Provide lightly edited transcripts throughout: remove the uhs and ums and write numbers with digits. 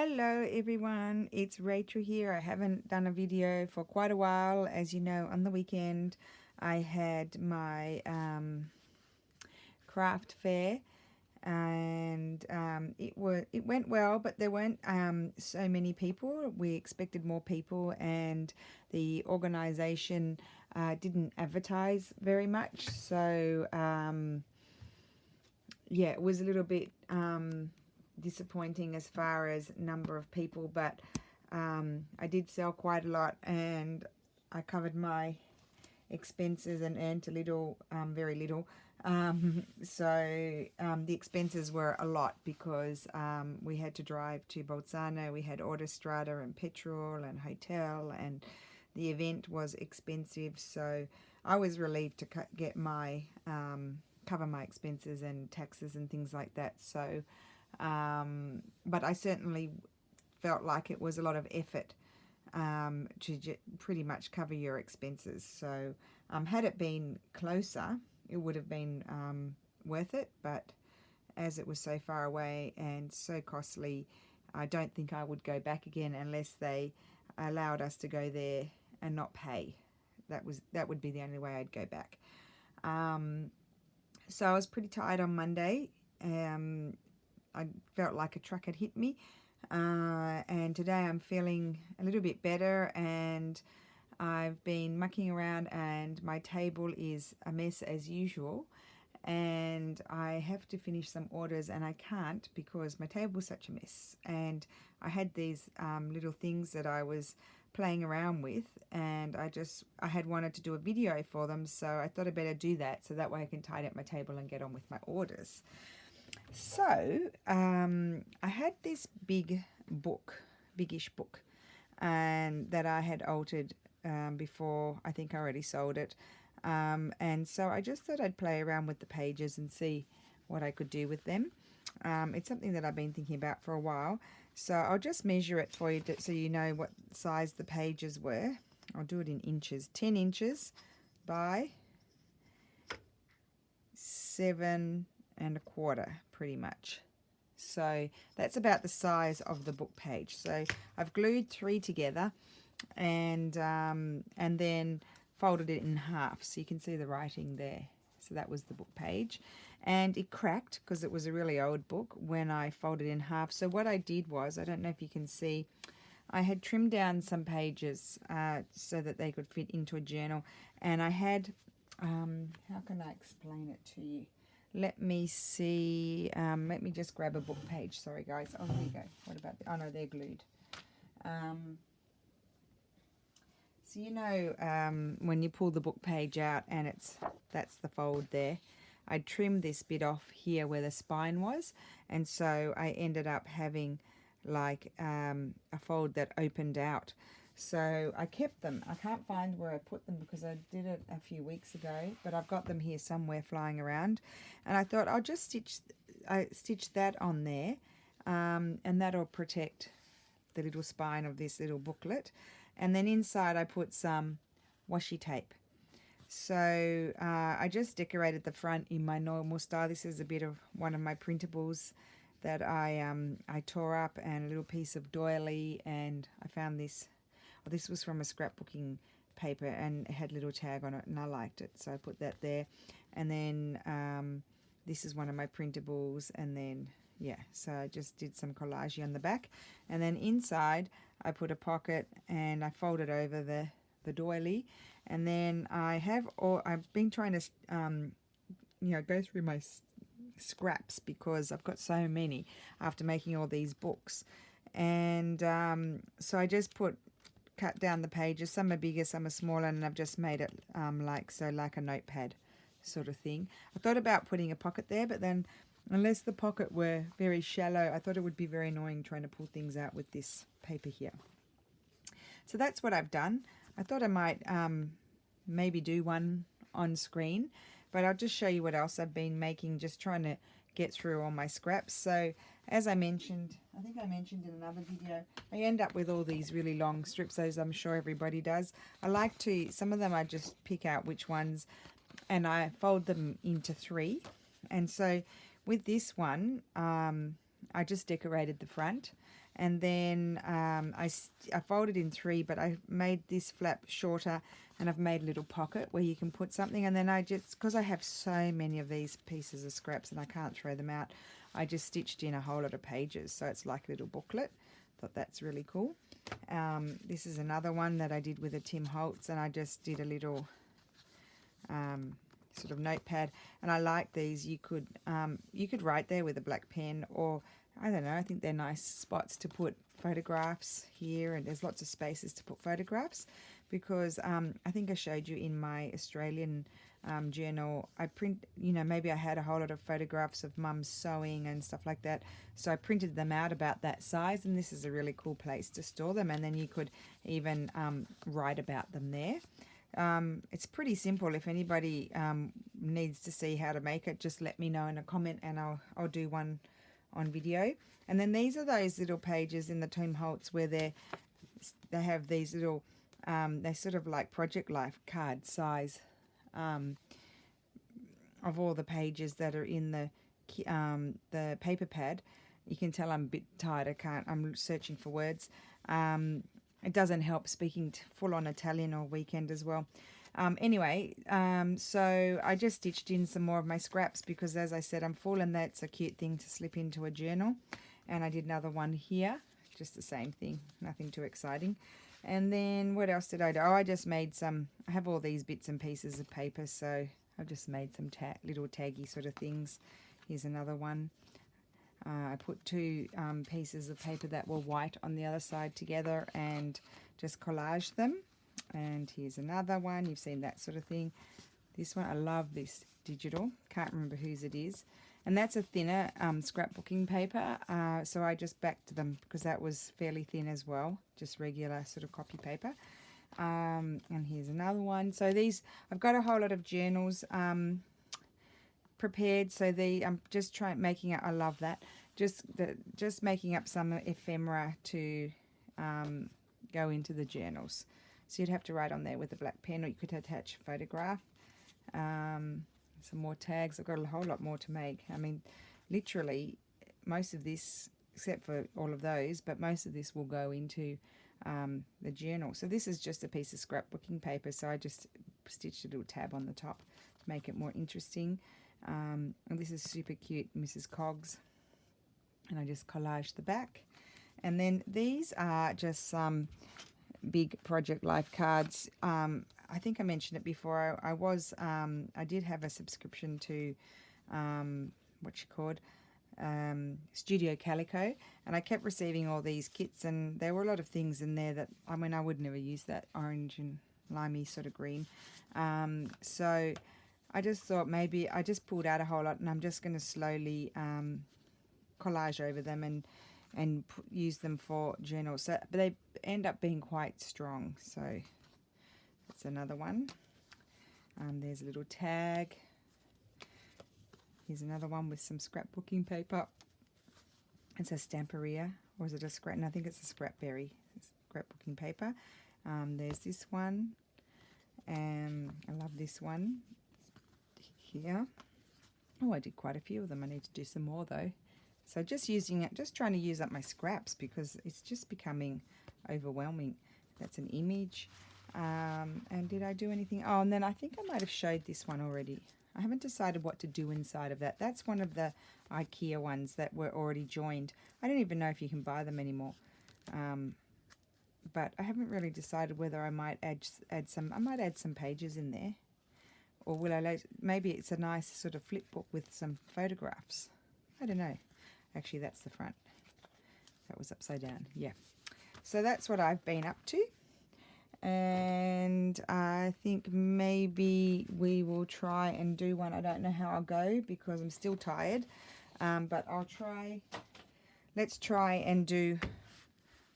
Hello everyone, it's Rachel here. I haven't done a video for quite a while. As you know, on the weekend I had my craft fair, and it went well, but there weren't so many people. We expected more people, and the organization didn't advertise very much, so yeah, it was a little bit disappointing as far as number of people, but I did sell quite a lot, and I covered my expenses and earned a little, very little. The expenses were a lot because we had to drive to Bolzano, we had autostrada and petrol and hotel, and the event was expensive, so I was relieved to get my cover my expenses and taxes and things like that. So but I certainly felt like it was a lot of effort to pretty much cover your expenses. So had it been closer, it would have been worth it, but as it was so far away and so costly, I don't think I would go back again unless they allowed us to go there and not pay. That would be the only way I'd go back. So I was pretty tired on Monday. I felt like a truck had hit me, and today I'm feeling a little bit better, and I've been mucking around and my table is a mess as usual, and I have to finish some orders and I can't because my table's such a mess. And I had these little things that I was playing around with, and I had wanted to do a video for them, so I thought I'd better do that so that way I can tidy up my table and get on with my orders. So I had this biggish book, and that I had altered before. I think I already sold it, and so I just thought I'd play around with the pages and see what I could do with them. It's something that I've been thinking about for a while, so I'll just measure it for you so you know what size the pages were. I'll do it in inches. 10 inches by 7 1/4, pretty much. So that's about the size of the book page. So I've glued 3 together, and then folded it in half so you can see the writing there. So that was the book page, and it cracked because it was a really old book when I folded it in half. So what I did was, I don't know if you can see, I had trimmed down some pages so that they could fit into a journal, and I had how can I explain it to you? Let me see. Let me just grab a book page. Sorry, guys. Oh, there you go. What about oh no, they're glued. So you know when you pull the book page out and that's the fold there. I trimmed this bit off here where the spine was, and so I ended up having like a fold that opened out. So I kept them. I can't find where I put them because I did it a few weeks ago, but I've got them here somewhere flying around, and I thought I'll just stitch that on there, and that'll protect the little spine of this little booklet. And then inside I put some washi tape. So I just decorated the front in my normal style. This is a bit of one of my printables that I tore up, and a little piece of doily, and I found this. Well, this was from a scrapbooking paper and it had a little tag on it, and I liked it, so I put that there. And then this is one of my printables, and then yeah, so I just did some collaging on the back, and then inside I put a pocket and I folded over the doily. And then I've been trying to go through my scraps because I've got so many after making all these books, and so I just cut down the pages. Some are bigger, some are smaller, and I've just made it like a notepad sort of thing. I thought about putting a pocket there, but then unless the pocket were very shallow, I thought it would be very annoying trying to pull things out with this paper here. So that's what I've done. I thought I might maybe do one on screen, but I'll just show you what else I've been making, just trying to get through all my scraps. So as I mentioned, I think I mentioned in another video, I end up with all these really long strips, as I'm sure everybody does. I like to, some of them I just pick out which ones and I fold them into 3. And so with this one, I just decorated the front, and then I folded in 3, but I made this flap shorter, and I've made a little pocket where you can put something. And then I just, because I have so many of these pieces of scraps and I can't throw them out, I just stitched in a whole lot of pages, so it's like a little booklet. Thought that's really cool. This is another one that I did with a Tim Holtz, and I just did a little sort of notepad, and I like these. You could write there with a black pen, or I don't know, I think they're nice spots to put photographs here, and there's lots of spaces to put photographs, because I think I showed you in my Australian journal, I print, maybe I had a whole lot of photographs of mum's sewing and stuff like that, so I printed them out about that size, and this is a really cool place to store them, and then you could even write about them there. It's pretty simple. If anybody needs to see how to make it, just let me know in a comment, and I'll do one on video. And then these are those little pages in the Tim Holtz where they have these little they're sort of like Project Life card size of all the pages that are in the paper pad. You can tell I'm a bit tired. I'm searching for words. It doesn't help speaking full on Italian all weekend as well. So I just stitched in some more of my scraps because, as I said, I'm full, and that's a cute thing to slip into a journal. And I did another one here, just the same thing, nothing too exciting. And then what else did I do? Oh, I just made some, I have all these bits and pieces of paper, so I've just made some little taggy sort of things. Here's another one. I put 2 pieces of paper that were white on the other side together and just collaged them. And here's another one. You've seen that sort of thing. This one, I love this digital. Can't remember whose it is. And that's a thinner scrapbooking paper. So I just backed them because that was fairly thin as well. Just regular sort of copy paper. And here's another one. So these, I've got a whole lot of journals prepared, so I'm just making up, I love that, just making up some ephemera to go into the journals. So you'd have to write on there with a black pen, or you could attach a photograph. Some more tags. I've got a whole lot more to make. I mean, literally most of this, except for all of those, but most of this will go into the journal. So this is just a piece of scrapbooking paper, so I just stitched a little tab on the top to make it more interesting. And this is super cute, Mrs. Coggs, and I just collaged the back. And then these are just some big Project Life cards. I think I mentioned it before. I did have a subscription to Studio Calico, and I kept receiving all these kits, and there were a lot of things in there that, I mean, I would never use that orange and limey sort of green. So I just thought maybe I just pulled out a whole lot, and I'm just going to slowly collage over them and use them for journals. So, but they end up being quite strong. So that's another one. There's a little tag. Here's another one with some scrapbooking paper. It's a Stamperia, or is it a scrap? No, I think it's a Scrapberry scrapbooking paper. There's this one. I love this one here. Oh, I did quite a few of them. I need to do some more though. So just using it, just trying to use up my scraps because it's just becoming overwhelming. That's an image. And did I do anything? Oh, and then I think I might have showed this one already. I haven't decided what to do inside of that. That's one of the IKEA ones that were already joined. I don't even know if you can buy them anymore. But I haven't really decided whether I might add some pages in there. Or will I maybe it's a nice sort of flip book with some photographs. I don't know. Actually, that's the front. That was upside down. Yeah. So that's what I've been up to. And I think maybe we will try and do one. I don't know how I'll go because I'm still tired. But I'll try. Let's try and do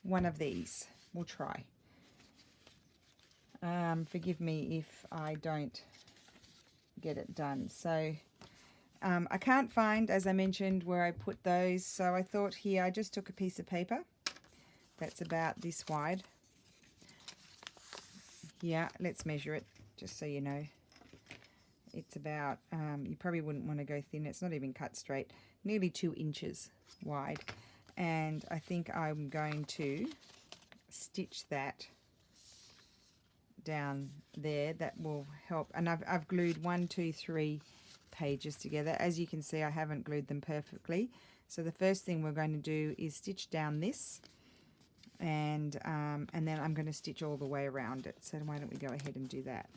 one of these. We'll try. Forgive me if I don't get it done. So I can't find, as I mentioned, where I put those. So I thought here I just took a piece of paper that's about this wide. Yeah, let's measure it just so you know. It's about, you probably wouldn't want to go thin. It's not even cut straight. Nearly 2 inches wide. and I think I'm going to stitch that down there. That will help. And I've glued 1, 2, 3 pages together. As you can see, I haven't glued them perfectly. So the first thing we're going to do is stitch down this, and then I'm going to stitch all the way around it. So why don't we go ahead and do that?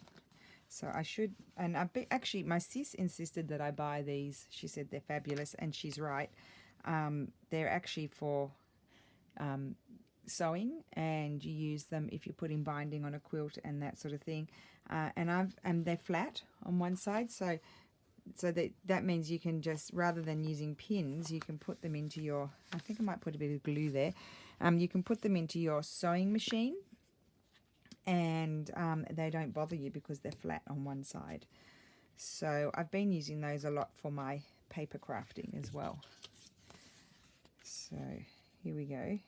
So I should, and actually my sis insisted that I buy these. She said they're fabulous, and she's right. They're actually for sewing, and you use them if you're putting binding on a quilt and that sort of thing. And they're flat on one side, so that means you can just, rather than using pins, you can put them into your, I think I might put a bit of glue there. You can put them into your sewing machine, and they don't bother you because they're flat on one side. So I've been using those a lot for my paper crafting as well. So here we go.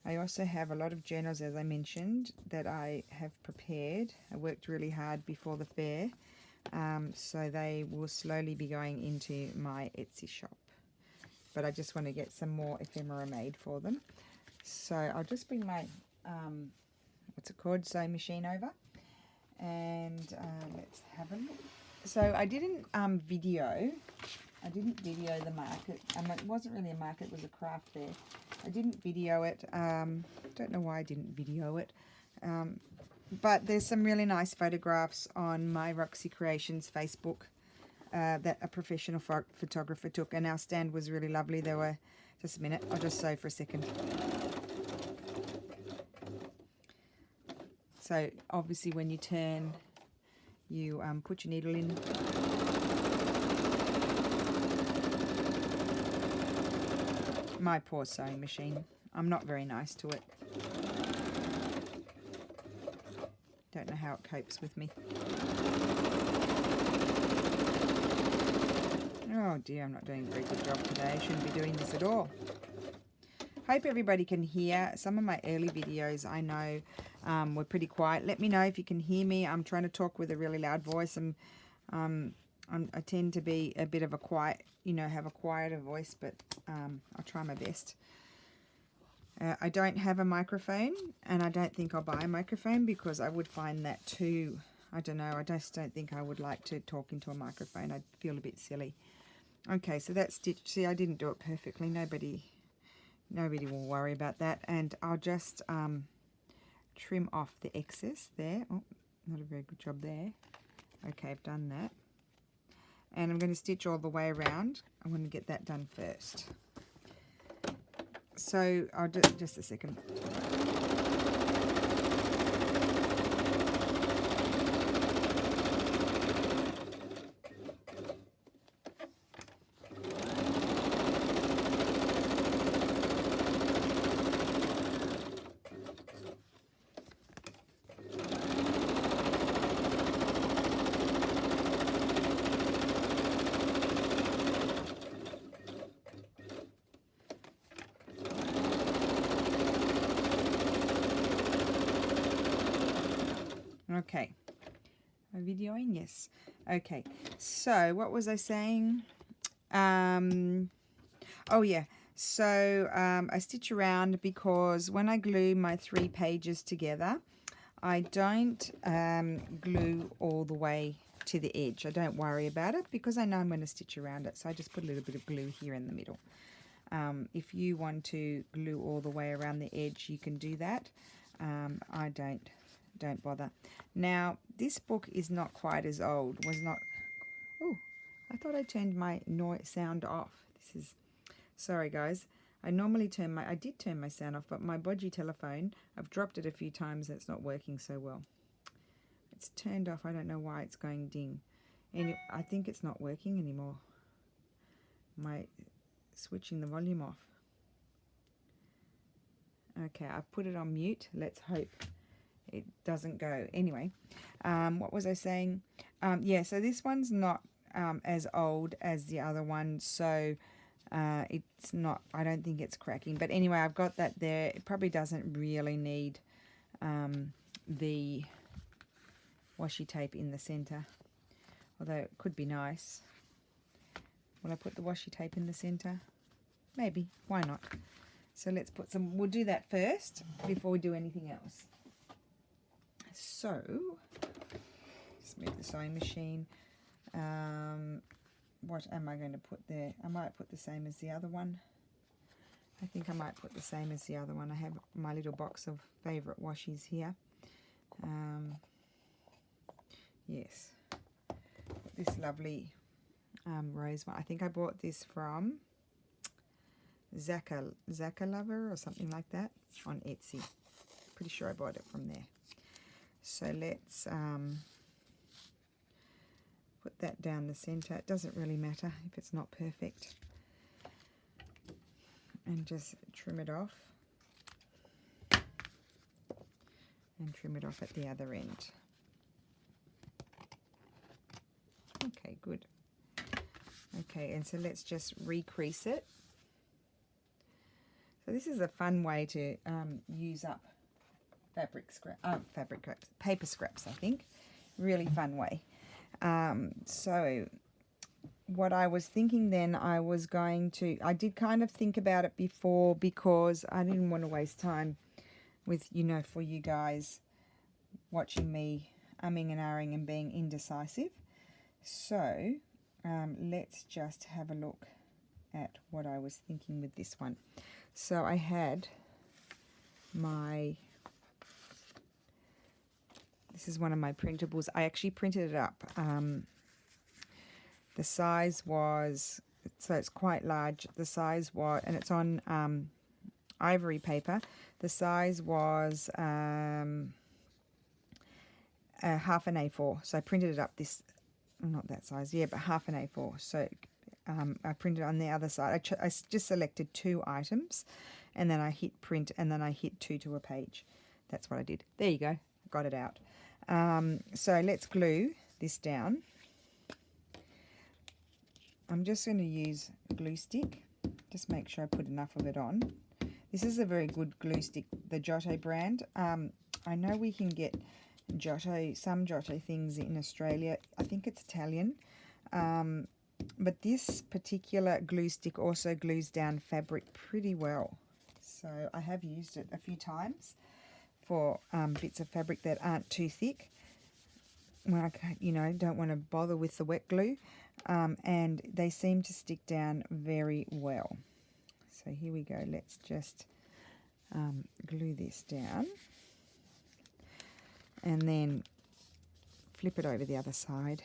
I also have a lot of journals, as I mentioned, that I have prepared. I worked really hard before the fair, so they will slowly be going into my Etsy shop. But I just want to get some more ephemera made for them. So I'll just bring my what's it called, sewing machine over, and let's have a look. So I didn't video the market. It wasn't really a market, it was a craft fair. I didn't video it. Don't know why I didn't video it. But there's some really nice photographs on my Roxy Creations Facebook that a professional photographer took, and our stand was really lovely. There were, just a minute, I'll just sew for a second. So obviously when you turn, you put your needle in. My poor sewing machine. I'm not very nice to it. Don't know how it copes with me. Oh dear, I'm not doing a very good job today. I shouldn't be doing this at all. Hope everybody can hear. Some of my early videos, I know, were pretty quiet. Let me know if you can hear me. I'm trying to talk with a really loud voice. I tend to be a bit of a quiet, have a quieter voice, but I'll try my best. I don't have a microphone, and I don't think I'll buy a microphone because I would find that too, I don't know, I just don't think I would like to talk into a microphone. I'd feel a bit silly. Okay, so that's stitched. See, I didn't do it perfectly. Nobody will worry about that. And I'll just trim off the excess there. Oh, not a very good job there. Okay, I've done that. And I'm going to stitch all the way around. I'm going to get that done first. So I'll do just a second. Okay, am I videoing? Yes. Okay, so what was I saying? Oh yeah, so I stitch around because when I glue my 3 pages together, I don't glue all the way to the edge. I don't worry about it because I know I'm going to stitch around it, so I just put a little bit of glue here in the middle. If you want to glue all the way around the edge, you can do that. I don't bother. Now, this book is not quite as old. Oh, I thought I turned my noise sound off. Sorry guys. I did turn my sound off, but my bodgy telephone, I've dropped it a few times and it's not working so well. It's turned off. I don't know why it's going ding. And I think it's not working anymore. Switching the volume off. Okay, I've put it on mute. Let's hope it doesn't go. Anyway, what was I saying? Yeah, so this one's not as old as the other one, so it's not, I don't think it's cracking. But anyway, I've got that there. It probably doesn't really need the washi tape in the center, although it could be nice. Will I put the washi tape in the center? maybe, why not? So let's put some, we'll do that first before we do anything else. So, just move the sewing machine. What am I going to put there? I might put the same as the other one. I think I might put the same as the other one. I have my little box of favourite washies here. Yes. This lovely rose one. I think I bought this from Zaka Lover or something like that on Etsy. Pretty sure I bought it from there. So let's put that down the center. It doesn't really matter if it's not perfect. And just trim it off. And trim it off at the other end. Okay, good. Okay, and so let's just recrease it. So this is a fun way to use up paper scraps, I think. Really fun way. So what I was thinking then, I did kind of think about it before because I didn't want to waste time with, for you guys watching me umming and ahhing and being indecisive. So let's just have a look at what I was thinking with this one. So I had this is one of my printables. I actually printed it up. The size was, so it's quite large. The size was, and it's on ivory paper. The size was half an A4. So I printed it up this, not that size, yeah, but half an A4. So I printed on the other side. I just selected 2 items, and then I hit print, and then I hit 2 to a page. That's what I did. There you go. Got it out. So let's glue this down. I'm just going to use a glue stick. Just make sure I put enough of it on. This is a very good glue stick, the Giotto brand. I know we can get some Giotto things in Australia. I think it's Italian. But this particular glue stick also glues down fabric pretty well. So I have used it a few times for bits of fabric that aren't too thick, when I don't want to bother with the wet glue, and they seem to stick down very well. So here we go. Let's just glue this down and then flip it over the other side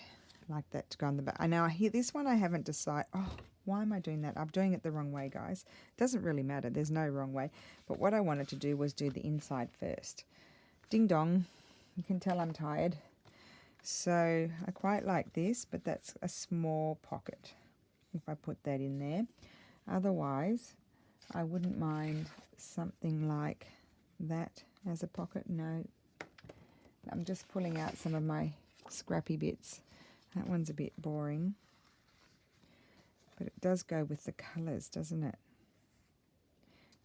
like that to go on the back. Now here, this one I haven't decided. Oh, why am I doing that? I'm doing it the wrong way, guys. It doesn't really matter. There's no wrong way. But what I wanted to do was do the inside first. Ding dong. You can tell I'm tired. So I quite like this, but that's a small pocket if I put that in there. Otherwise, I wouldn't mind something like that as a pocket. No, I'm just pulling out some of my scrappy bits. That one's a bit boring. But it does go with the colours, doesn't it?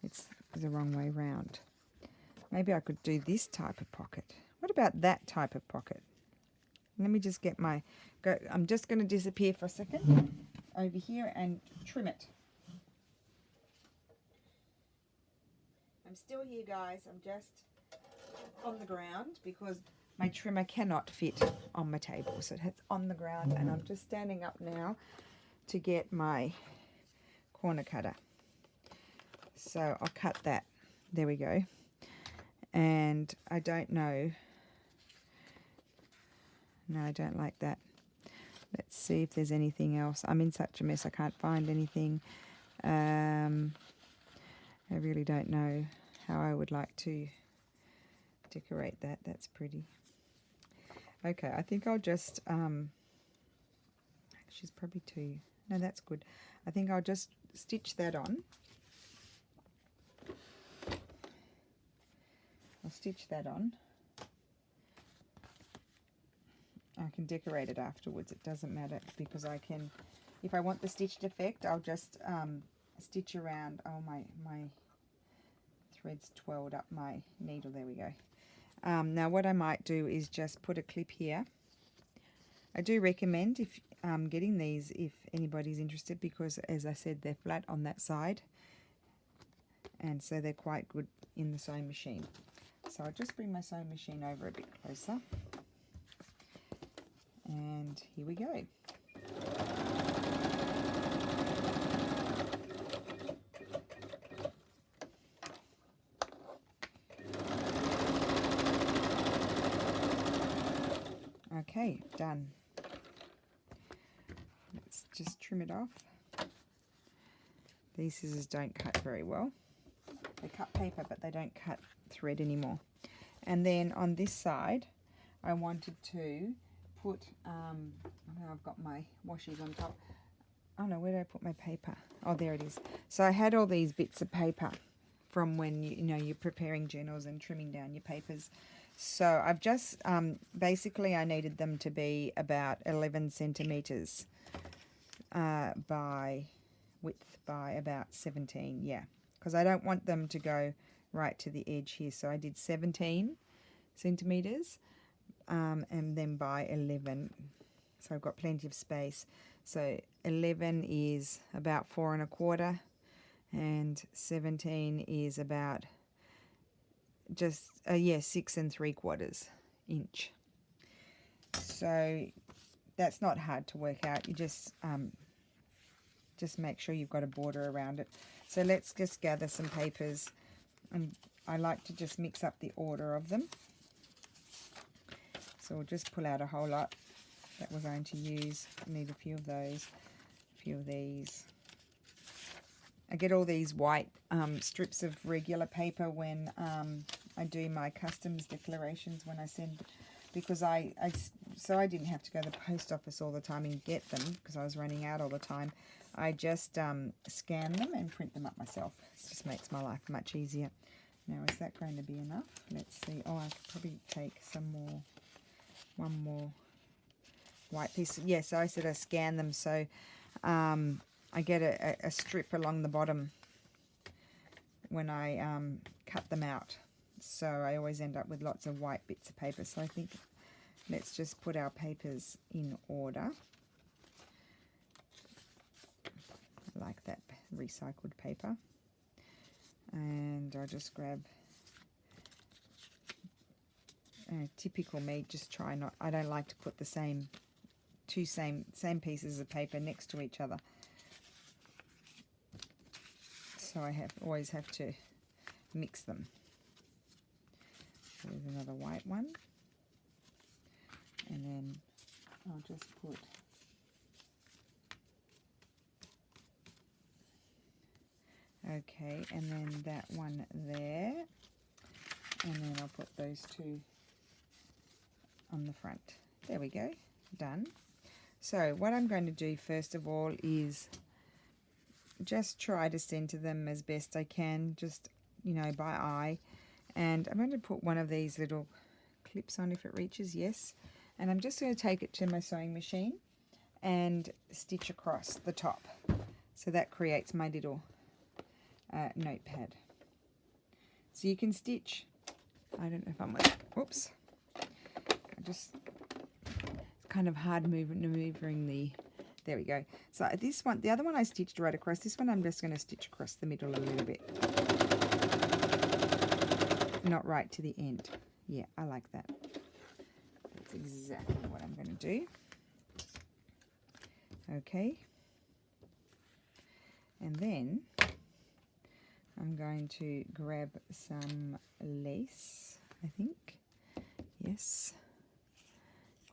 It's the wrong way round. Maybe I could do this type of pocket. What about that type of pocket? Let me just get I'm just going to disappear for a second over here and trim it. I'm still here, guys. I'm just on the ground because my trimmer cannot fit on my table. So it's on the ground, and I'm just standing up now to get my corner cutter. So I'll cut that. There we go. And I don't know. No, I don't like that. Let's see if there's anything else. I'm in such a mess. I can't find anything. I really don't know how I would like to decorate that. That's pretty. Okay, I think I'll just, she's probably too, no, that's good. I think I'll just stitch that on. I'll stitch that on. I can decorate it afterwards. It doesn't matter because I can, if I want the stitched effect, I'll just stitch around. Oh, my thread's twirled up my needle. There we go. Now what I might do is just put a clip here. I do recommend if getting these if anybody's interested, because as I said, they're flat on that side. and so they're quite good in the sewing machine. So I'll just bring my sewing machine over a bit closer, and here we go. Okay, done. Let's just trim it off. These scissors don't cut very well. They cut paper, but they don't cut thread anymore. And then on this side, I wanted to put, I've got my washies on top. Oh no, where did I put my paper? Oh, there it is. So I had all these bits of paper from when you're preparing journals and trimming down your papers. So I've just, basically I needed them to be about 11 centimeters by width by about 17, yeah. Because I don't want them to go right to the edge here. So I did 17 centimeters and then by 11. So I've got plenty of space. So 11 is about 4 1/4 and 17 is about just 6 3/4 inch. So that's not hard to work out. You just make sure you've got a border around it. So let's just gather some papers, and I like to just mix up the order of them. So we'll just pull out a whole lot that we're going to use. I need a few of those, a few of these. I get all these white strips of regular paper when I do my customs declarations when I send, because I didn't have to go to the post office all the time and get them because I was running out all the time. I just scan them and print them up myself. It just makes my life much easier. Now, is that going to be enough? Let's see. Oh, I could probably take some more, one more white piece. Yeah, so I said I scan them, so I get a strip along the bottom when I cut them out. So I always end up with lots of white bits of paper. So I think let's just put our papers in order. Like that recycled paper. And I'll just grab typical me, just try not, I don't like to put the same pieces of paper next to each other. So I always have to mix them. There's another white one. And then I'll just put okay, and then that one there, and then I'll put those two on the front. There we go, done. So what I'm going to do first of all is just try to center them as best I can, just by eye. And I'm going to put one of these little clips on if it reaches, yes. And I'm just going to take it to my sewing machine and stitch across the top. So that creates my little notepad. So you can stitch, I don't know if I'm like, whoops. It's kind of hard maneuvering the, there we go. So this one, the other one I stitched right across. This one I'm just going to stitch across the middle a little bit. Not right to the end. Yeah, I like that. That's exactly what I'm going to do. Okay. And then I'm going to grab some lace, I think. Yes.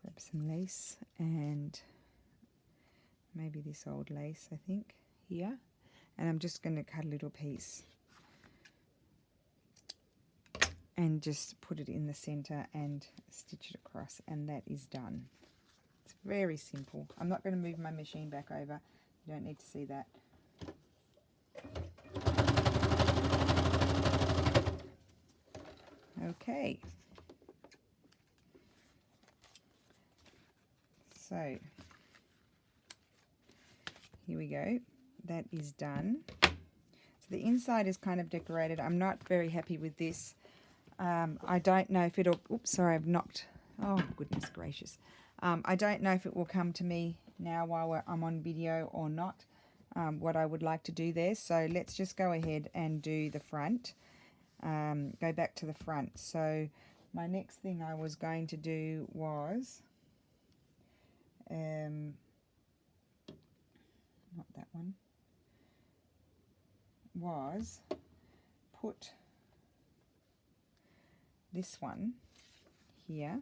Grab some lace and maybe this old lace, I think, here. And I'm just going to cut a little piece and just put it in the center and stitch it across, and that is done. It's very simple. I'm not going to move my machine back over. You don't need to see that. Okay. So here we go. That is done. So the inside is kind of decorated. I'm not very happy with this. I don't know if it'll, oops, sorry, I've knocked, oh goodness gracious. I don't know if it will come to me now while I'm on video or not. what I would like to do there. So let's just go ahead and do the front. Go back to the front. So my next thing I was going to do was not that one, was put this one here,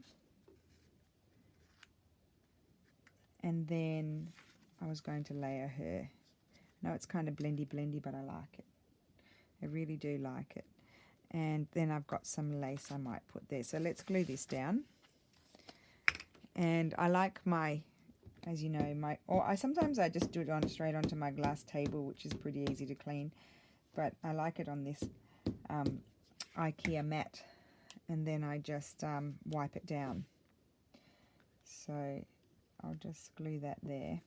and then I was going to layer her. No, it's kind of blendy, but I like it. I really do like it. And then I've got some lace I might put there. So let's glue this down. And I like my, as you know, sometimes I just do it straight onto my glass table, which is pretty easy to clean. But I like it on this IKEA mat. And then I just wipe it down. So I'll just glue that there.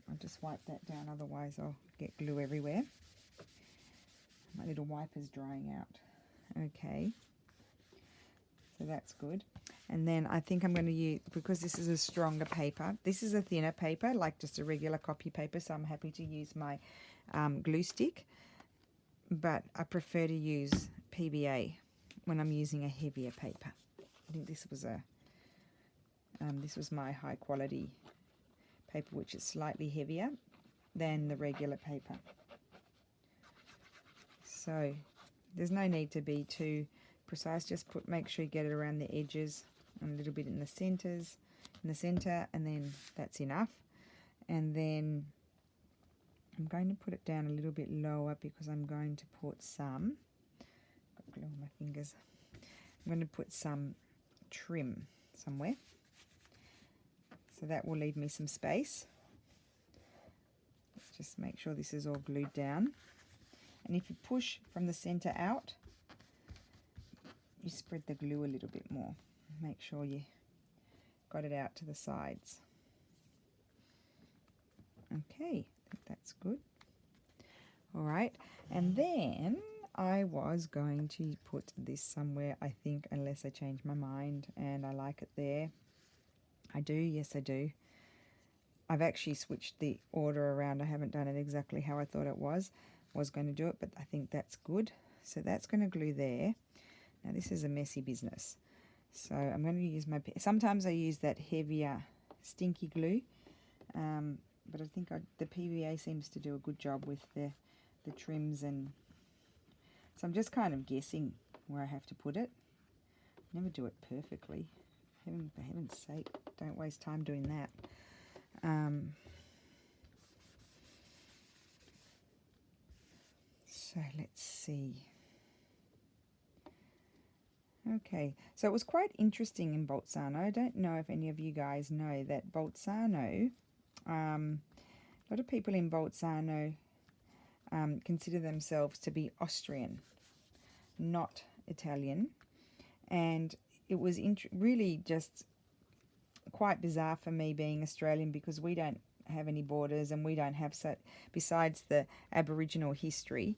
I'll just wipe that down, otherwise I'll get glue everywhere. My little wiper's drying out. Okay, so that's good. And then I think I'm going to use, because this is a stronger paper, this is a thinner paper, like just a regular copy paper, so I'm happy to use my glue stick. But I prefer to use PVA when I'm using a heavier paper. I think this was my high quality paper, which is slightly heavier than the regular paper. So there's no need to be too precise. Just make sure you get it around the edges and a little bit in the center, and then that's enough. And then I'm going to put it down a little bit lower because I'm going to put some, got glue on my fingers, I'm going to put some trim somewhere. So that will leave me some space. Let's just make sure this is all glued down. And if you push from the center out, you spread the glue a little bit more. Make sure you got it out to the sides. Okay, I think that's good. All right, and then I was going to put this somewhere, I think, unless I change my mind, and I like it there. I do, yes I do. I've actually switched the order around. I haven't done it exactly how I thought it was going to do it, but I think that's good. So that's going to glue there. Now this is a messy business. So I'm going to use sometimes I use that heavier stinky glue, but I think the PVA seems to do a good job with the trims, and so I'm just kind of guessing where I have to put it. Never do it perfectly. For heaven's sake, don't waste time doing that. So let's see. Okay, so it was quite interesting in Bolzano. I don't know if any of you guys know that Bolzano, a lot of people in Bolzano consider themselves to be Austrian, not Italian. And it was really just quite bizarre for me being Australian, because we don't have any borders and we don't have, besides the Aboriginal history,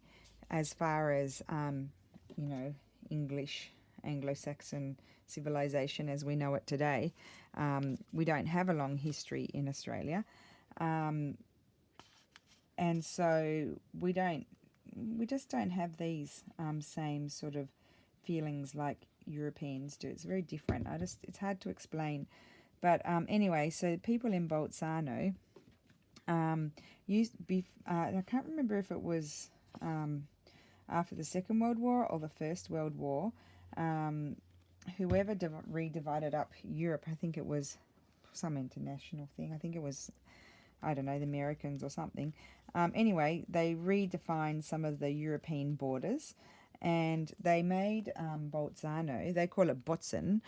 as far as, you know, English, Anglo-Saxon civilization as we know it today. We don't have a long history in Australia. And so we just don't have these same sort of feelings like Europeans do. It's very different. It's hard to explain. But anyway, so people in Bolzano I can't remember if it was after the Second World War or the First World War, whoever redivided up Europe, I think it was some international thing. I think it was, I don't know, the Americans or something. Anyway, they redefined some of the European borders, and they made Bolzano, they call it Bozen,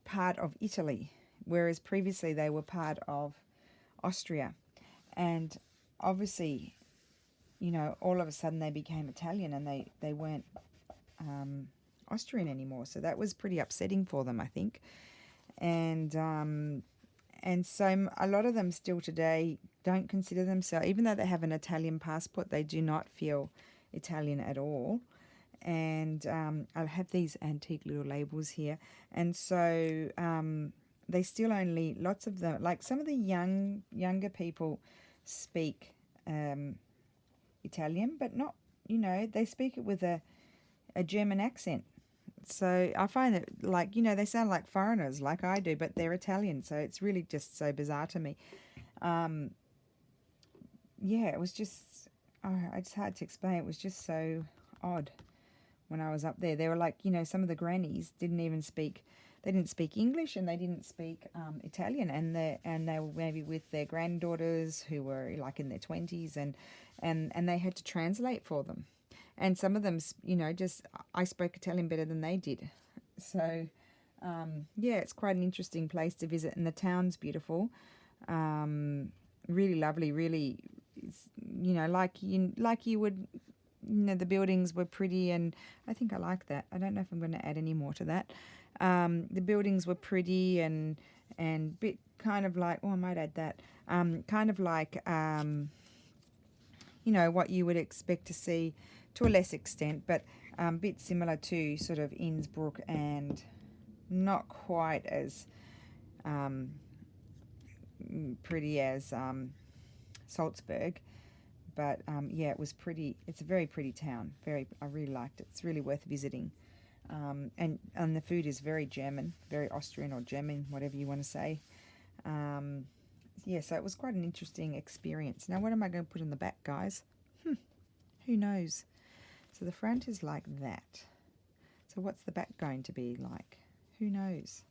part of Italy, whereas previously they were part of Austria. And obviously, you know, all of a sudden they became Italian, and they weren't Austrian anymore. So that was pretty upsetting for them, I think. And so a lot of them still today don't consider themselves, even though they have an Italian passport, they do not feel Italian at all. And I have these antique little labels here. And so they still only, lots of them, like some of the younger people speak Italian, but not, they speak it with a German accent. So I find that, like, they sound like foreigners, like I do, but they're Italian. So it's really just so bizarre to me. Yeah, it was just, it's hard to explain. It was just so odd when I was up there. They were like, some of the grannies didn't even speak, they didn't speak English, and they didn't speak Italian, and they were maybe with their granddaughters who were like in their 20s, and they had to translate for them. And some of them, just, I spoke Italian better than they did. So, yeah, it's quite an interesting place to visit, and the town's beautiful. Really lovely, really, like you would, the buildings were pretty, and I think I like that. I don't know if I'm going to add any more to that. The buildings were pretty and bit kind of like, I might add that, kind of like, what you would expect to see to a less extent, but a bit similar to sort of Innsbruck, and not quite as pretty as Salzburg. But yeah, it was pretty. It's a very pretty town. I really liked it. It's really worth visiting. And the food is very German, very Austrian or German, whatever you want to say. Yeah, so it was quite an interesting experience. Now, what am I going to put in the back, guys? Who knows? So the front is like that. So what's the back going to be like? Who knows?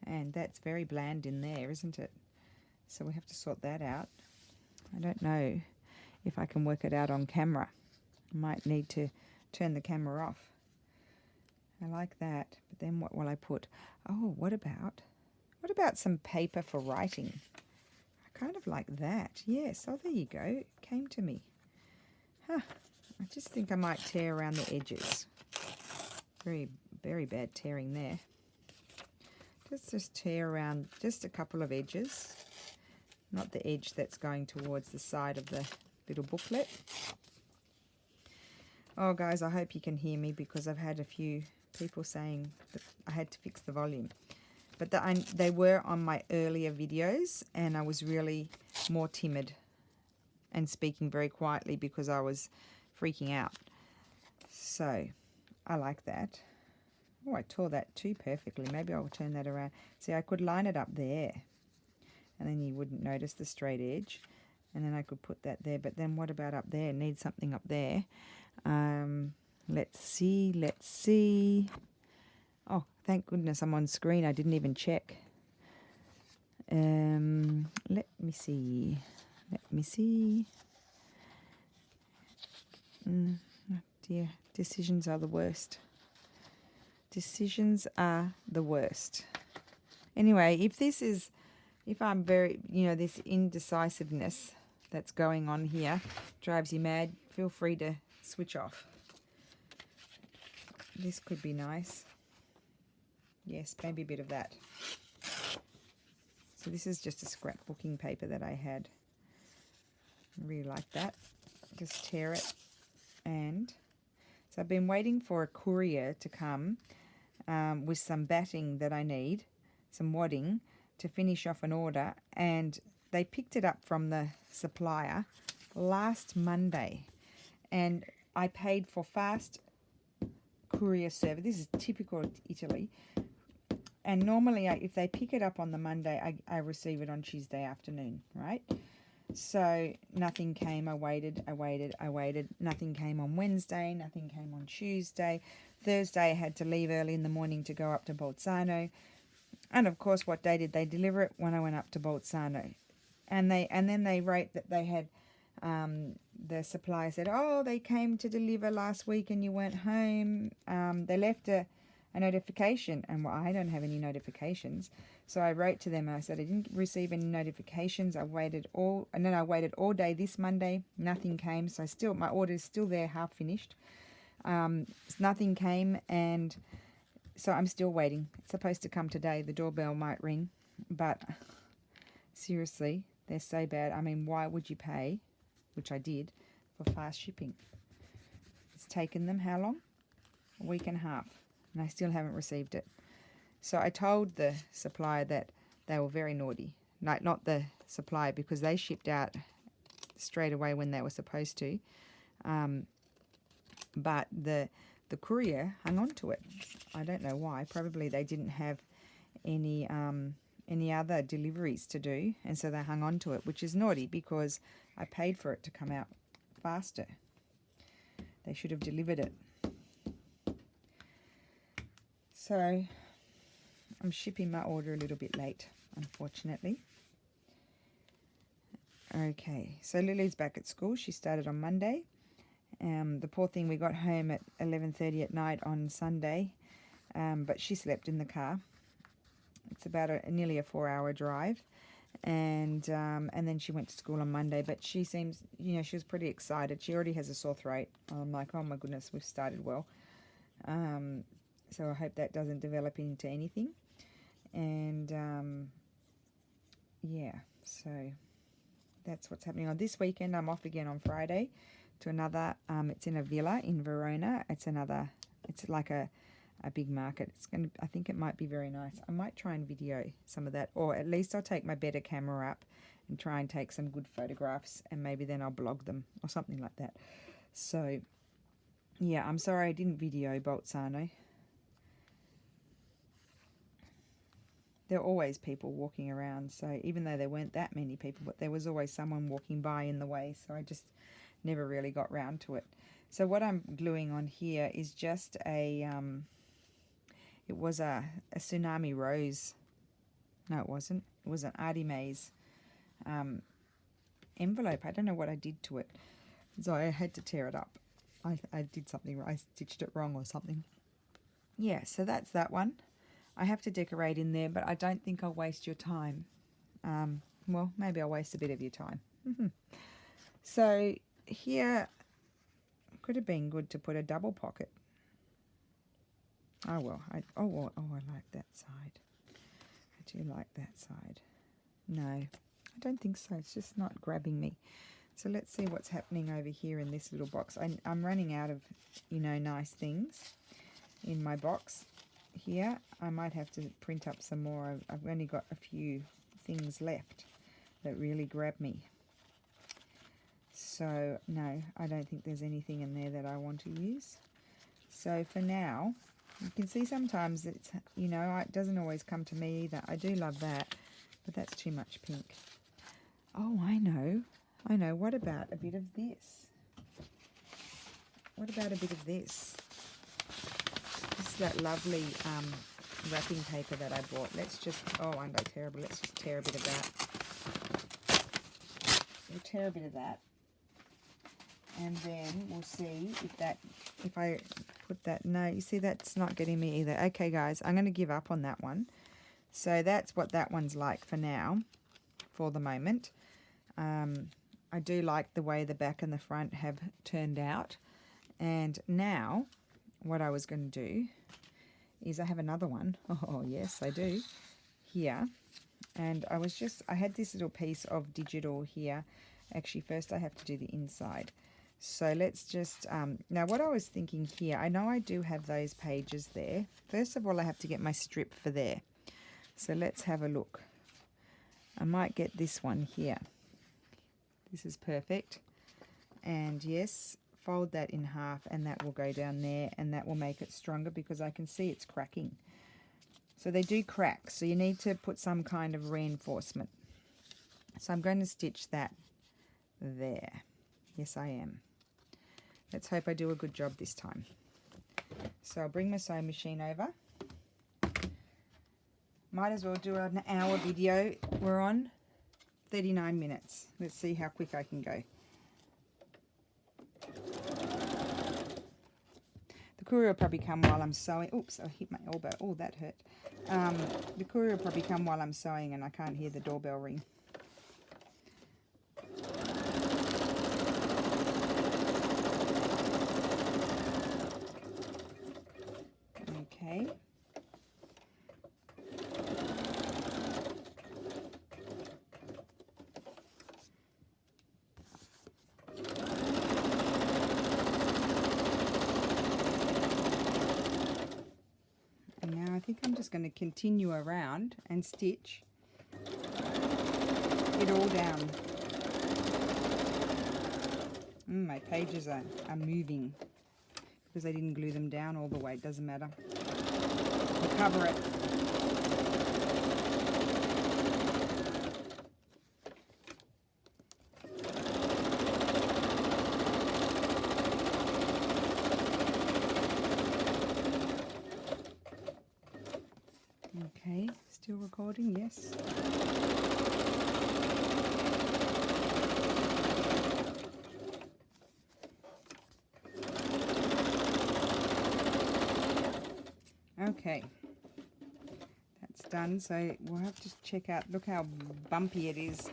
And that's very bland in there, isn't it? So we have to sort that out. I don't know if I can work it out on camera. I might need to turn the camera off. I like that. But then what will I put? Oh, what about some paper for writing? I kind of like that. Yes. Oh, there you go. It came to me. Huh. I just think I might tear around the edges. Very, very bad tearing there. Just tear around just a couple of edges. Not the edge that's going towards the side of the little booklet. Oh, guys, I hope you can hear me, because I've had a few people saying that I had to fix the volume. But they were on my earlier videos, and I was really more timid and speaking very quietly because I was freaking out. So I like that. Oh, I tore that too perfectly. Maybe I'll turn that around. See, I could line it up there, and then you wouldn't notice the straight edge. And then I could put that there. But then what about up there? Need something up there. Let's see. Oh, thank goodness I'm on screen. I didn't even check. Let me see. Oh dear, decisions are the worst. Anyway, if I'm very, this indecisiveness that's going on here drives you mad, feel free to switch off. This could be nice. Yes, maybe a bit of that. So this is just a scrapbooking paper that I had. I really like that. Just tear it. And so I've been waiting for a courier to come with some batting that I need, some wadding, to finish off an order. And they picked it up from the supplier last Monday. And I paid for fast courier service. This is typical Italy. And normally, if they pick it up on the Monday, I receive it on Tuesday afternoon, right? So nothing came. I waited. Nothing came on Wednesday. Nothing came on Tuesday. Thursday, I had to leave early in the morning to go up to Bolzano. And of course, what day did they deliver it? When I went up to Bolzano. And then they wrote that they had, the supplier said, oh, they came to deliver last week and you weren't home. They left a notification, and well, I don't have any notifications. So I wrote to them and I said I didn't receive any notifications. I waited all day this Monday. Nothing came. So my order is still there, half finished. Nothing came, and so I'm still waiting. It's supposed to come today. The doorbell might ring, but seriously, they're so bad. I mean, why would you pay, which I did, for fast shipping? It's taken them how long? A week and a half. And I still haven't received it. So I told the supplier that they were very naughty. Like, not the supplier, because they shipped out straight away when they were supposed to. But the courier hung on to it. I don't know why. Probably they didn't have any other deliveries to do, and so they hung on to it, which is naughty because I paid for it to come out faster. They should have delivered it. So I'm shipping my order a little bit late, unfortunately. Okay, so Lily's back at school. She started on Monday. The poor thing, we got home at 11:30 at night on Sunday, but she slept in the car. It's about nearly a 4-hour drive, and then she went to school on Monday. But she seems, she was pretty excited. She already has a sore throat. I'm like, oh my goodness, we've started well. So I hope that doesn't develop into anything. And yeah, so that's what's happening on this weekend. I'm off again on Friday to another. It's in a villa in Verona. It's like a big market. I think it might be very nice. I might try and video some of that, or at least I'll take my better camera up and try and take some good photographs, and maybe then I'll blog them or something like that. So yeah, I'm sorry I didn't video Bolzano. There are always people walking around, so even though there weren't that many people, but there was always someone walking by in the way, so I just never really got round to it. So what I'm gluing on here is just it was a Tsunami Rose. No, it wasn't. It was an Artie Mays envelope. I don't know what I did to it, so I had to tear it up. I did something, I stitched it wrong or something. Yeah, so that's that one. I have to decorate in there, but I don't think I'll waste your time. Well, maybe I'll waste a bit of your time. So here, could have been good to put a double pocket. Oh well, I like that side. I do like that side. No, I don't think so. It's just not grabbing me. So let's see what's happening over here in this little box. I'm running out of, nice things in my box here. I might have to print up some more. I've only got a few things left that really grab me. So no, I don't think there's anything in there that I want to use. So for now, you can see sometimes it's, it doesn't always come to me either. I do love that, but that's too much pink. Oh, I know. What about a bit of this? What about a bit of this? This is that lovely wrapping paper that I bought. Let's just, aren't I terrible? Let's just tear a bit of that. We'll tear a bit of that. And then we'll see if I put that. No, you see, that's not getting me either. Okay, guys, I'm going to give up on that one. So that's what that one's like for now, for the moment. I do like the way the back and the front have turned out. And now what I was going to do is I have another one. Oh, yes, I do. Here. And I had this little piece of digital here. Actually, first I have to do the inside. So let's just, now what I was thinking here, I know I do have those pages there. First of all, I have to get my strip for there. So let's have a look. I might get this one here. This is perfect. And yes, fold that in half and that will go down there, and that will make it stronger because I can see it's cracking. So they do crack, so you need to put some kind of reinforcement. So I'm going to stitch that there. Yes, I am. Let's hope I do a good job this time. So I'll bring my sewing machine over. Might as well do an hour video. We're on 39 minutes. Let's see how quick I can go. The courier will probably come while I'm sewing. Oops, I hit my elbow. Oh, that hurt. The courier will probably come while I'm sewing and I can't hear the doorbell ring. Okay. think I'm just going to continue around and stitch it all down. My pages are moving because I didn't glue them down all the way. It doesn't matter. We'll cover it. Okay, still recording, yes. Okay, that's done, so we'll have to check out, look how bumpy it is.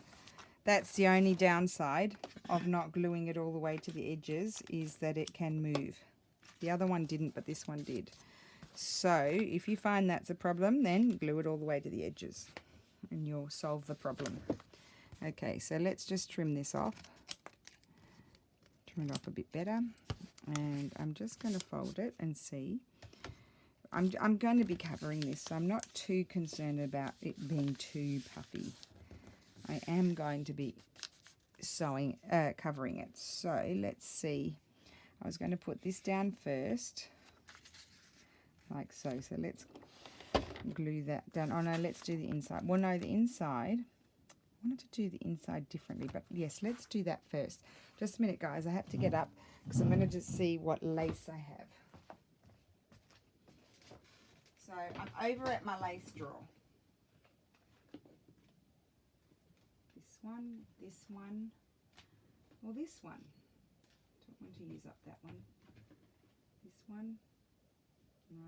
That's the only downside of not gluing it all the way to the edges, is that it can move. The other one didn't, but this one did. So if you find that's a problem, then glue it all the way to the edges and you'll solve the problem. Okay, so let's just trim this off. Trim it off a bit better. And I'm just going to fold it and see. I'm going to be covering this, so I'm not too concerned about it being too puffy. I am going to be covering it. So let's see. I was going to put this down first, like so. So let's glue that down. Oh no, let's do the inside. Well, no, the inside. I wanted to do the inside differently, but yes, let's do that first. Just a minute, guys. I have to get up because I'm going to just see what lace I have. So I'm over at my lace drawer. This one, or this one. Don't want to use up that one. This one, no.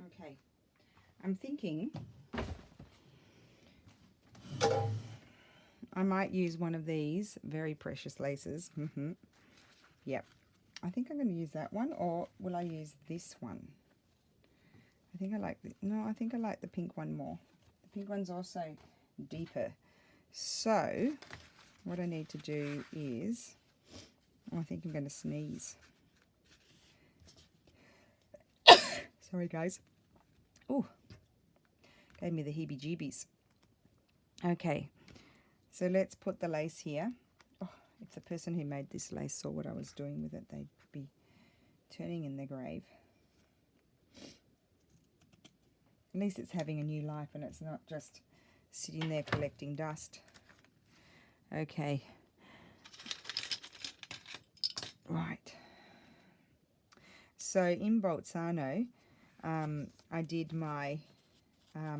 Okay, I'm thinking I might use one of these very precious laces. Yep. I think I'm going to use that one, or will I use this one? I think I like I think I like the pink one more. The pink one's also deeper. So what I need to do is, I think I'm going to sneeze. Sorry guys. Oh, gave me the heebie-jeebies. Okay, so let's put the lace here. If the person who made this lace saw what I was doing with it, they'd be turning in their grave. At least it's having a new life and it's not just sitting there collecting dust. Okay. Right. So in Bolzano, I did my, I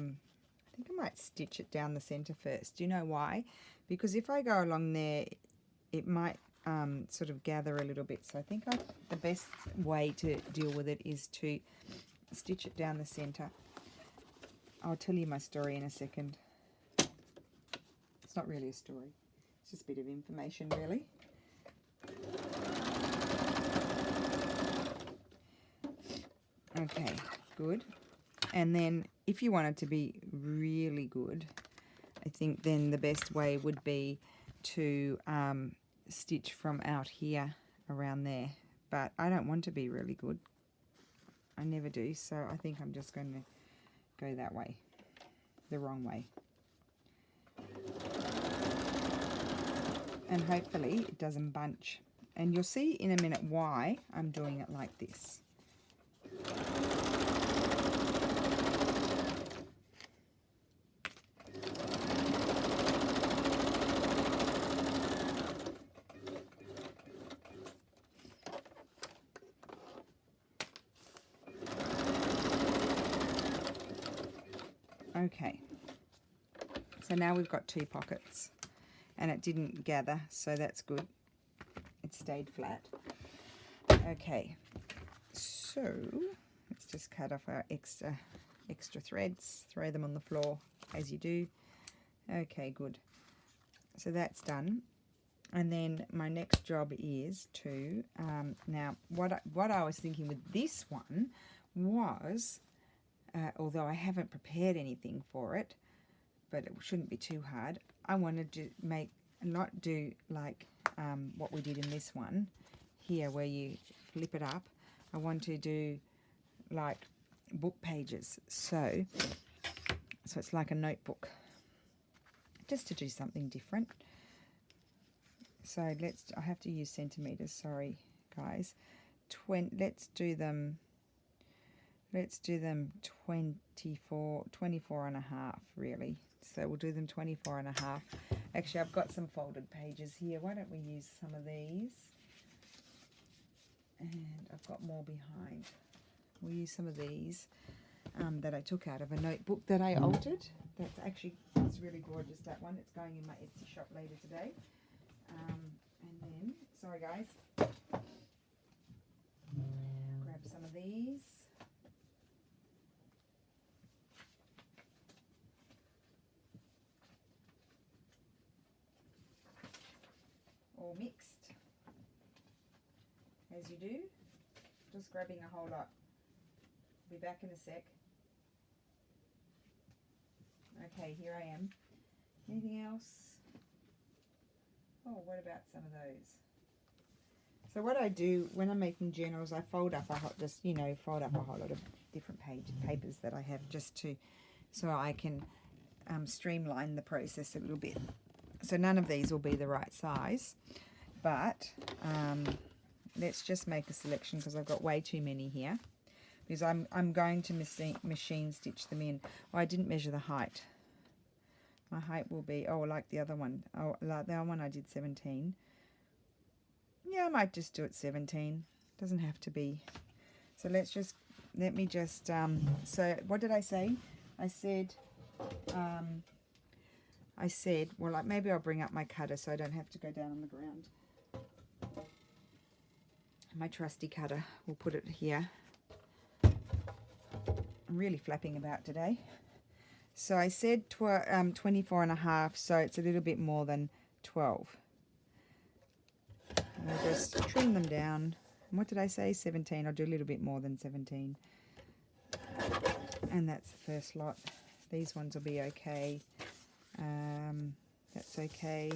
think I might stitch it down the center first. Do you know why? Because if I go along there, it might sort of gather a little bit. So I think the best way to deal with it is to stitch it down the center. I'll tell you my story in a second. It's not really a story. It's just a bit of information, really. Okay, good. And then if you want it to be really good, I think then the best way would be to stitch from out here around there. But I don't want to be really good. I never do, so I think I'm just going to go that way, the wrong way. And hopefully it doesn't bunch. And you'll see in a minute why I'm doing it like this. Okay, so now we've got 2 pockets and it didn't gather, so that's good. It stayed flat. Okay, so let's just cut off our extra threads, throw them on the floor as you do. Okay, good. So that's done. And then my next job is to, now what I was thinking with this one was, although I haven't prepared anything for it, but it shouldn't be too hard, I wanted to not do like what we did in this one here where you flip it up. I want to do like book pages. So it's like a notebook, just to do something different. So I have to use centimeters, sorry guys. Let's do them 24 and a half really. So we'll do them 24 and a half. Actually, I've got some folded pages here. Why don't we use some of these? And I've got more behind. We'll use some of these that I took out of a notebook that I altered. It's really gorgeous, that one. It's going in my Etsy shop later today. And then, sorry guys, grab some of these. All mixed, as you do. Just grabbing a whole lot. Be back in a sec. Okay, here I am. Anything else? Oh, what about some of those? So what I do when I'm making journals, I fold up a whole lot of different papers that I have, so I can streamline the process a little bit. So none of these will be the right size, but let's just make a selection because I've got way too many here. Because I'm going to machine stitch them in. Oh, I didn't measure the height. My height will be, like the other one. Oh, like the other one I did 17. Yeah, I might just do it 17. Doesn't have to be. So let me just, so what did I say? I said, well, like maybe I'll bring up my cutter so I don't have to go down on the ground. My trusty cutter, we'll put it here. I'm really flapping about today. So I said 24 and a half, so it's a little bit more than 12. And I'll just trim them down. And what did I say? 17. I'll do a little bit more than 17. And that's the first lot. These ones will be okay. That's okay.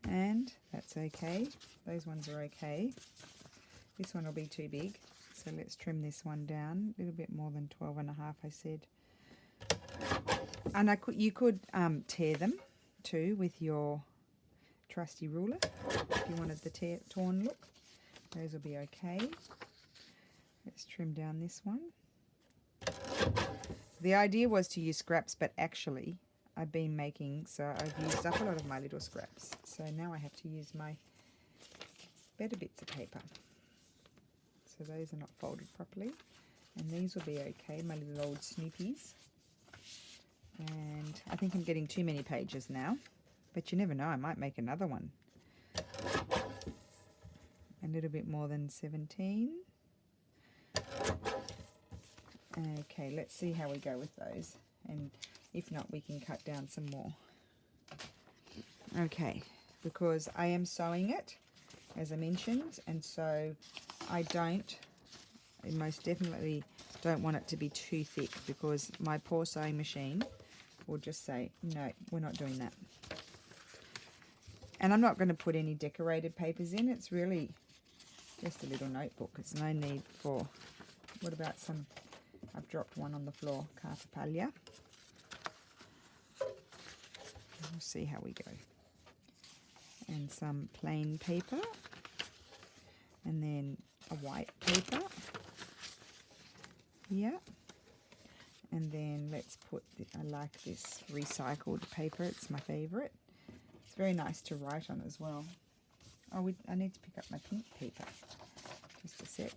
And that's okay. Those ones are okay. This one will be too big. So let's trim this one down. A little bit more than 12 and a half, I said. And you could tear them too with your trusty ruler if you wanted the torn look. Those will be okay. Let's trim down this one. The idea was to use scraps, but actually I've been making, so I've used up a lot of my little scraps. So now I have to use my better bits of paper. So those are not folded properly. And these will be okay, my little old Snoopies. And I think I'm getting too many pages now, but you never know, I might make another one. A little bit more than 17. Okay, let's see how we go with those, and if not, we can cut down some more. Okay, because I am sewing it, as I mentioned, and so I most definitely don't want it to be too thick, because my poor sewing machine will just say, no, we're not doing that. And I'm not going to put any decorated papers in. It's really just a little notebook. It's no need for, what about some, I've dropped one on the floor, cartapaglia. We'll see how we go. And some plain paper. And then a white paper. Yeah. And then let's put, I like this recycled paper. It's my favourite. It's very nice to write on as well. Oh, I need to pick up my pink paper. Just a sec.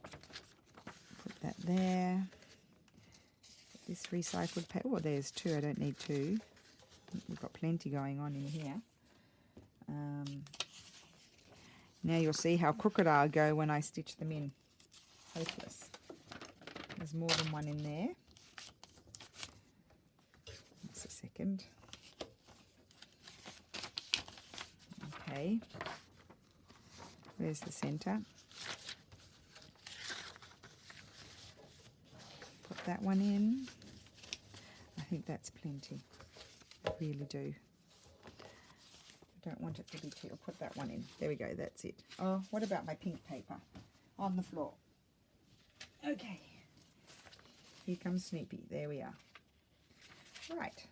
Put that there. Put this recycled paper. Oh, there's two. I don't need two. We've got plenty going on in here. Now you'll see how crooked I'll go when I stitch them in. Hopeless. There's more than one in there. Just a second. Okay. Where's the center? Put that one in. I think that's plenty. I really do. I don't want it to be too. I'll put that one in. There we go. That's it. Oh, what about my pink paper on the floor? Okay. Here comes Snoopy. There we are. Right.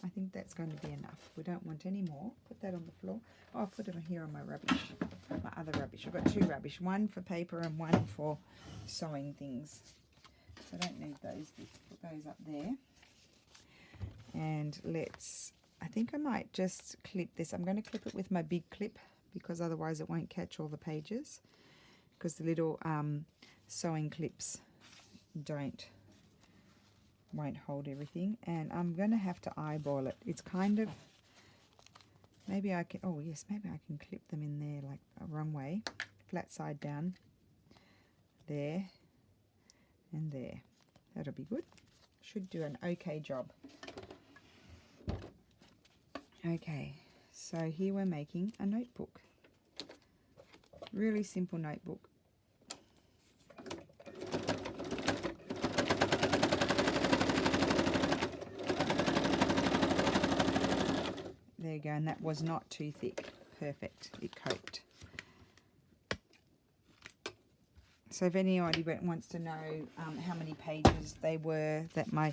I think that's going to be enough. We don't want any more. Put that on the floor. Oh, I'll put it here on my rubbish. My other rubbish. I've got two rubbish. One for paper and one for sewing things. So I don't need those bits. Put those up there. And I think I might just clip this. I'm going to clip it with my big clip because otherwise it won't catch all the pages. Because the little sewing clips won't hold everything. And I'm going to have to eyeball it. It's kind of, maybe I can, oh yes, maybe I can clip them in there like a wrong way. Flat side down. There. And there. That'll be good. Should do an okay job. Okay, so here we're making a notebook. Really simple notebook. There you go, and that was not too thick. Perfect, it coped. So if anybody wants to know how many pages they were that my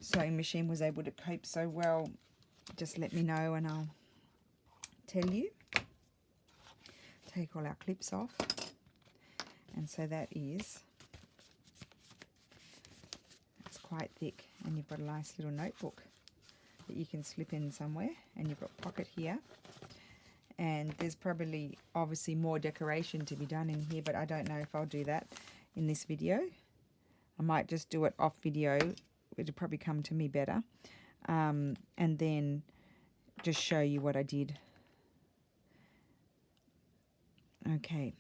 sewing machine was able to cope so well, just let me know and I'll tell you. Take all our clips off. And so it's quite thick, and you've got a nice little notebook that you can slip in somewhere, and you've got a pocket here. And there's probably obviously more decoration to be done in here, but I don't know if I'll do that in this video. I might just do it off video. It'll probably come to me better. And then just show you what I did. Okay,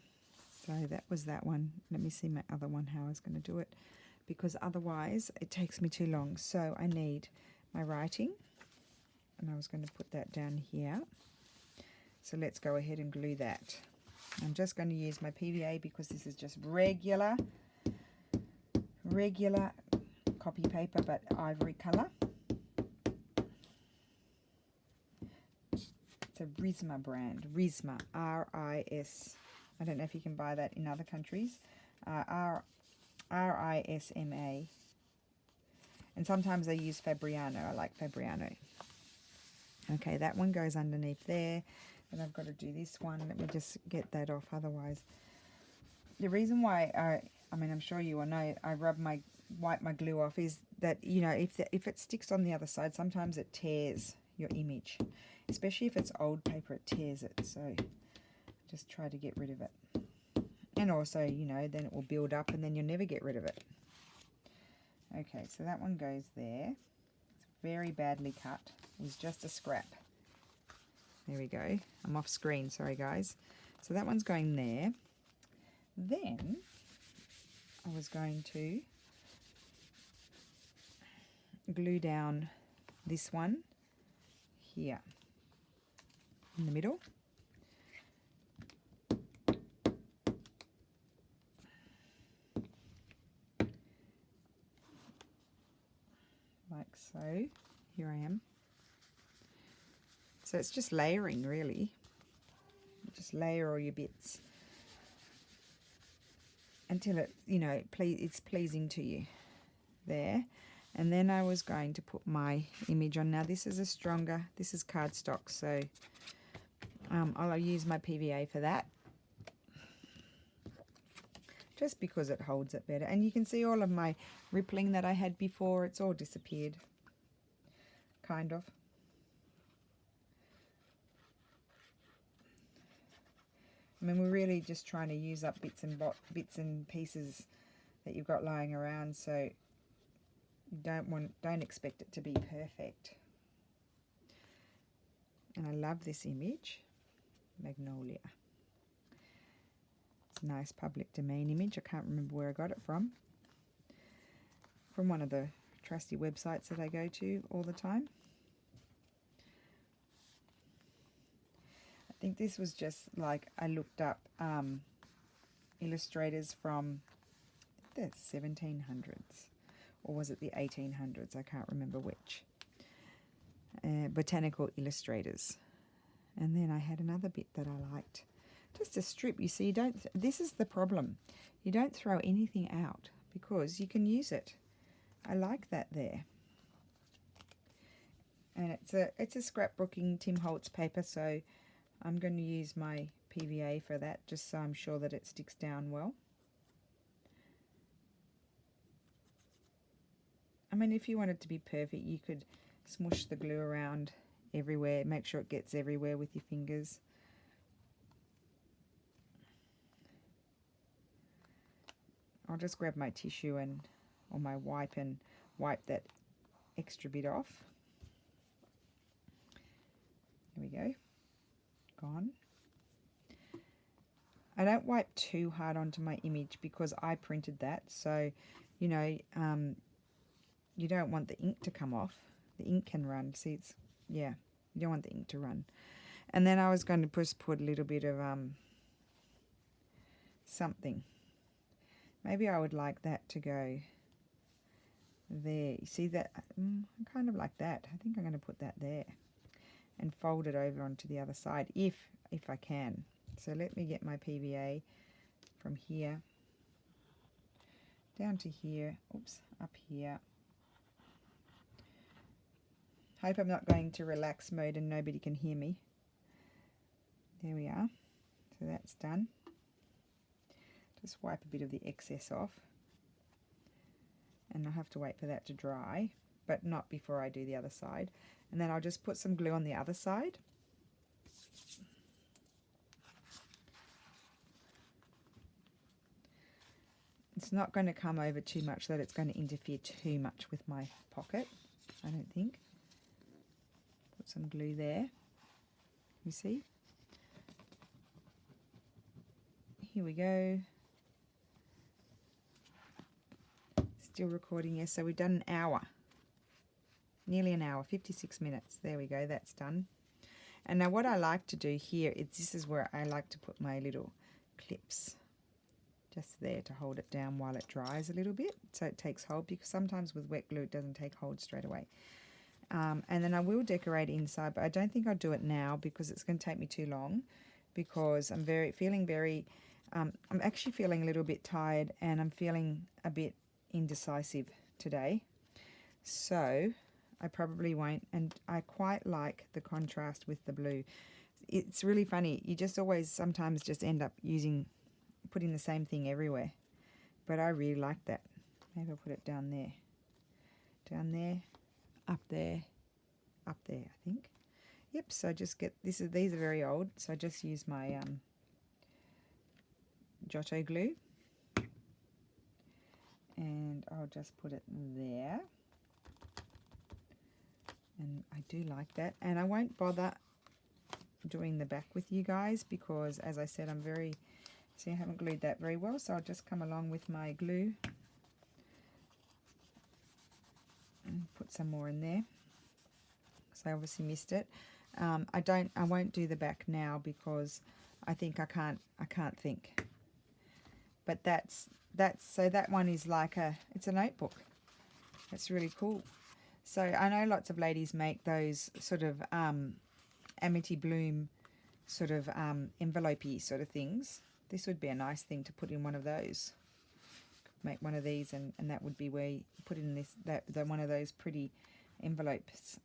so that was that one. Let me see my other one, how I was going to do it, because otherwise it takes me too long. So I need my writing, and I was going to put that down here. So let's go ahead and glue that. I'm just going to use my PVA because this is just regular copy paper, but ivory color. It's a Risma brand. Risma, R-I-S. I don't know if you can buy that in other countries. R-I-S-M-A. And sometimes they use Fabriano. I like Fabriano. Okay, that one goes underneath there. And I've got to do this one. Let me just get that off. Otherwise, the reason why I mean, I'm sure you all know, I wipe my glue off is that, you know, if it sticks on the other side, sometimes it tears your image. Especially if it's old paper, it tears it. So just try to get rid of it. And also, you know, then it will build up and then you'll never get rid of it. Okay, so that one goes there. It's very badly cut. It was just a scrap. There we go. I'm off screen, sorry guys. So that one's going there. Then I was going to glue down this one here in the middle. Like so. Here I am. So it's just layering, really. Just layer all your bits until it, you know, it's pleasing to you. There. And then I was going to put my image on. Now this is this is cardstock, so I'll use my PVA for that. Just because it holds it better. And you can see all of my rippling that I had before, it's all disappeared. Kind of. I mean, we're really just trying to use up bits and pieces that you've got lying around, so you don't expect it to be perfect. And I love this image, Magnolia. It's a nice public domain image. I can't remember where I got it from one of the trusty websites that I go to all the time. I think this was just like I looked up illustrators from the 1700s, or was it the 1800s? I can't remember which. Botanical illustrators. And then I had another bit that I liked. Just a strip. You see, this is the problem. You don't throw anything out because you can use it. I like that there. And it's a scrapbooking Tim Holtz paper, so I'm going to use my PVA for that, just so I'm sure that it sticks down well. I mean, if you want it to be perfect, you could smush the glue around everywhere, make sure it gets everywhere with your fingers. I'll just grab my tissue or my wipe and wipe that extra bit off. There we go. Gone. I don't wipe too hard onto my image because I printed that, so you know, you don't want the ink to come off. The ink can run. See, it's, yeah, you don't want the ink to run. And then I was going to just put a little bit of something. Maybe I would like that to go there. You see that? I kind of like that. I think I'm going to put that there and fold it over onto the other side if I can. So let me get my PVA from here down to here. Oops, up here. Hope I'm not going to relax mode and nobody can hear me. There we are. So that's done. Just wipe a bit of the excess off. And I'll have to wait for that to dry, but not before I do the other side. And then I'll just put some glue on the other side. It's not going to come over too much that it's going to interfere too much with my pocket, I don't think. Put some glue there. You see? Here we go. Still recording, yes. So we've done an hour. Nearly an hour, 56 minutes. There we go, that's done. And now what I like to do here is this is where I like to put my little clips. Just there to hold it down while it dries a little bit, so it takes hold, because sometimes with wet glue it doesn't take hold straight away. And then I will decorate inside, but I don't think I'll do it now because it's going to take me too long, because I'm feeling very I'm actually feeling a little bit tired, and I'm feeling a bit indecisive today, so I probably won't. And I quite like the contrast with the blue. It's really funny, you just always sometimes just end up putting the same thing everywhere, but I really like that. Maybe I'll put it down there, up there, up there, I think. Yep, so just get these are very old, so I just use my Giotto glue, and I'll just put it there. And I do like that, and I won't bother doing the back with you guys because, as I said, see, I haven't glued that very well, so I'll just come along with my glue and put some more in there. So I obviously missed it. I won't do the back now because I think I can't think. But so that one is like it's a notebook. It's really cool. So I know lots of ladies make those sort of Amity Bloom sort of envelope-y sort of things. This would be a nice thing to put in one of those. Make one of these, and that would be where you put in one of those pretty envelopes,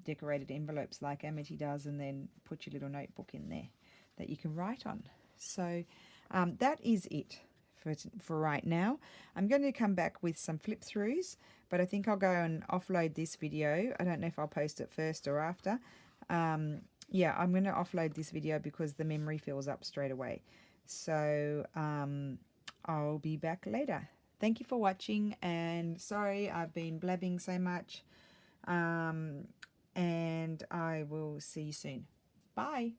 decorated envelopes like Amity does, and then put your little notebook in there that you can write on. So that is it for right now. I'm going to come back with some flip throughs, but I think I'll go and offload this video. I don't know if I'll post it first or after. Yeah, I'm going to offload this video because the memory fills up straight away. So I'll be back later. Thank you for watching, and sorry I've been blabbing so much, and I will see you soon. Bye.